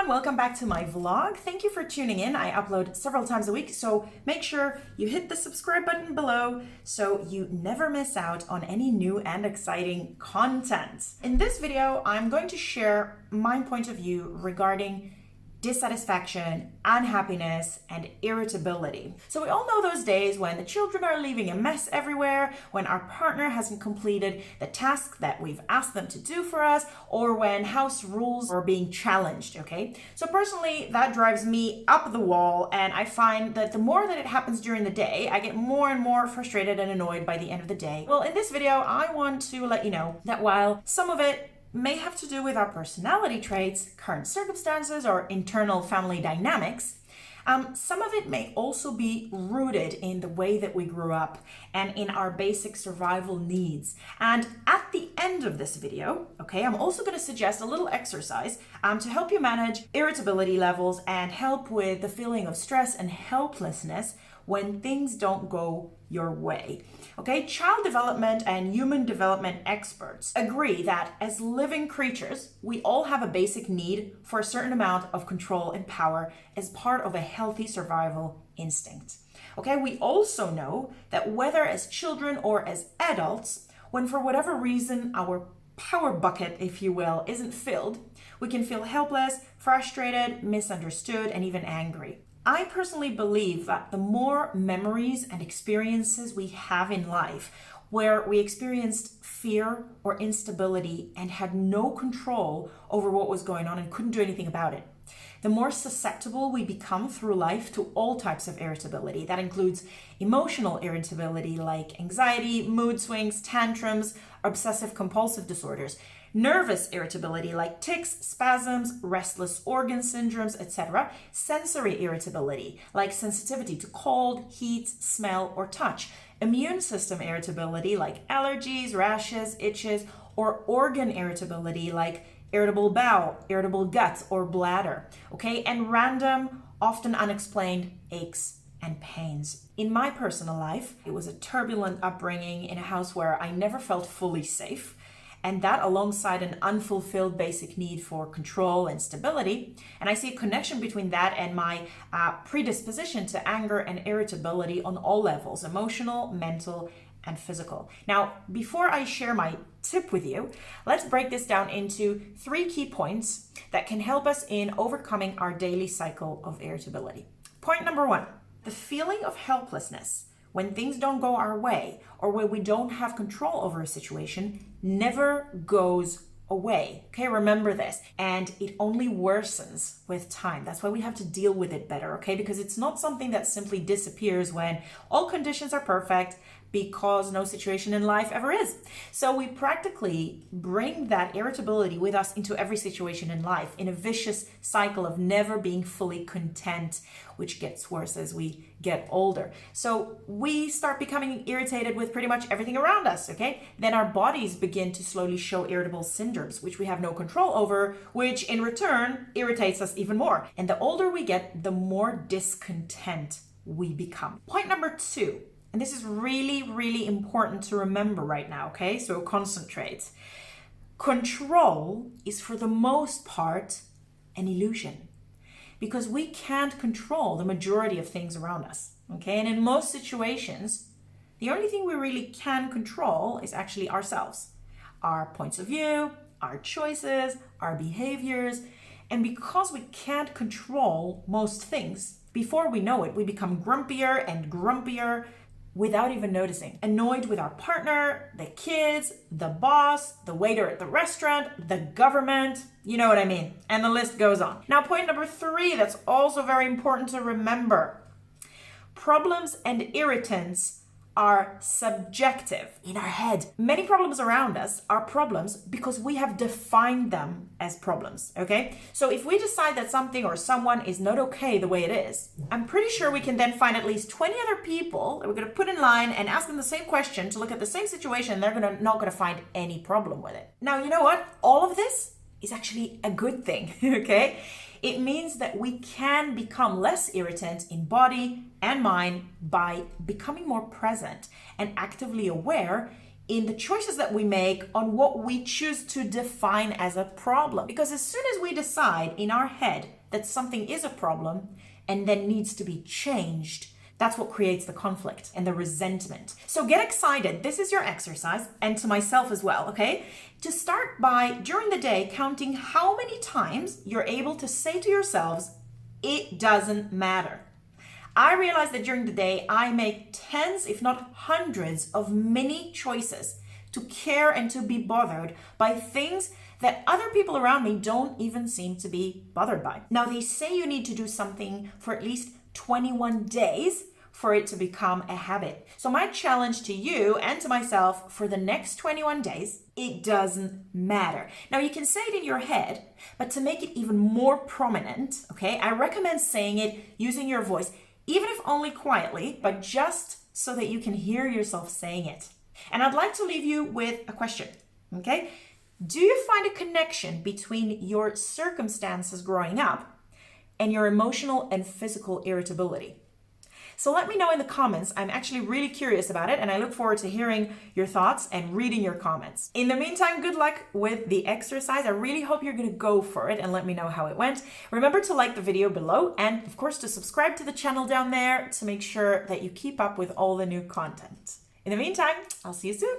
everyone, welcome back to my vlog. Thank you for tuning in. I upload several times a week, so make sure you hit the subscribe button below so you never miss out on any new and exciting content. In this video, I'm going to share my point of view regarding dissatisfaction, unhappiness, and irritability. So we all know those days when the children are leaving a mess everywhere, when our partner hasn't completed the task that we've asked them to do for us, or when house rules are being challenged, okay? So personally, that drives me up the wall, and I find that the more that it happens during the day, I get more and more frustrated and annoyed by the end of the day. Well, in this video, I want to let you know that while some of it may have to do with our personality traits, current circumstances, or internal family dynamics, some of it may also be rooted in the way that we grew up and in our basic survival needs. And at the end of this video, okay, I'm also going to suggest a little exercise to help you manage irritability levels and help with the feeling of stress and helplessness when things don't go your way. Okay, child development and human development experts agree that as living creatures, we all have a basic need for a certain amount of control and power as part of a healthy survival instinct. Okay, we also know that whether as children or as adults, when for whatever reason our power bucket, if you will, isn't filled, we can feel helpless, frustrated, misunderstood, and even angry. I personally believe that the more memories and experiences we have in life where we experienced fear or instability and had no control over what was going on and couldn't do anything about it, the more susceptible we become through life to all types of irritability. That includes emotional irritability like anxiety, mood swings, tantrums, obsessive compulsive disorders, nervous irritability like tics, spasms, restless organ syndromes, etc. Sensory irritability like sensitivity to cold, heat, smell, or touch. Immune system irritability like allergies, rashes, itches, or organ irritability like irritable bowel, irritable gut, or bladder. Okay, and random, often unexplained aches and pains. In my personal life, it was a turbulent upbringing in a house where I never felt fully safe. And that alongside an unfulfilled basic need for control and stability. And I see a connection between that and my predisposition to anger and irritability on all levels, emotional, mental, and physical. Now, before I share my tip with you, let's break this down into 3 key points that can help us in overcoming our daily cycle of irritability. Point number 1, the feeling of helplessness when things don't go our way or when we don't have control over a situation never goes away. Okay, remember this. And it only worsens with time. That's why we have to deal with it better, okay? Because it's not something that simply disappears when all conditions are perfect, because no situation in life ever is. So we practically bring that irritability with us into every situation in life in a vicious cycle of never being fully content, which gets worse as we get older. So we start becoming irritated with pretty much everything around us, okay? Then our bodies begin to slowly show irritable syndromes, which we have no control over, which in return irritates us even more. And the older we get, the more discontent we become. Point number 2. And this is really, really important to remember right now, okay? So concentrate. Control is for the most part an illusion because we can't control the majority of things around us, okay? And in most situations, the only thing we really can control is actually ourselves, our points of view, our choices, our behaviors. And because we can't control most things, before we know it, we become grumpier and grumpier without even noticing. Annoyed with our partner, the kids, the boss, the waiter at the restaurant, the government, you know what I mean. And the list goes on. Now, point number 3, that's also very important to remember. Problems and irritants are subjective in our head. Many problems around us are problems because we have defined them as problems, okay? So if we decide that something or someone is not okay the way it is, I'm pretty sure we can then find at least 20 other people that we're gonna put in line and ask them the same question to look at the same situation, and they're not gonna find any problem with it. Now, you know what? All of this is actually a good thing, okay? It means that we can become less irritant in body and mind by becoming more present and actively aware in the choices that we make on what we choose to define as a problem. Because as soon as we decide in our head that something is a problem and then needs to be changed, that's what creates the conflict and the resentment. So get excited. This is your exercise, and to myself as well, okay? To start by, during the day, counting how many times you're able to say to yourselves, it doesn't matter. I realize that during the day, I make tens, if not hundreds, of mini choices to care and to be bothered by things that other people around me don't even seem to be bothered by. Now, they say you need to do something for at least 21 days for it to become a habit. So my challenge to you and to myself for the next 21 days, it doesn't matter. Now you can say it in your head, but to make it even more prominent, okay, I recommend saying it using your voice, even if only quietly, but just so that you can hear yourself saying it. And I'd like to leave you with a question, okay? Do you find a connection between your circumstances growing up and your emotional and physical irritability? So let me know in the comments. I'm actually really curious about it, and I look forward to hearing your thoughts and reading your comments. In the meantime, good luck with the exercise. I really hope you're going to go for it and let me know how it went. Remember to like the video below and, of course, to subscribe to the channel down there to make sure that you keep up with all the new content. In the meantime, I'll see you soon.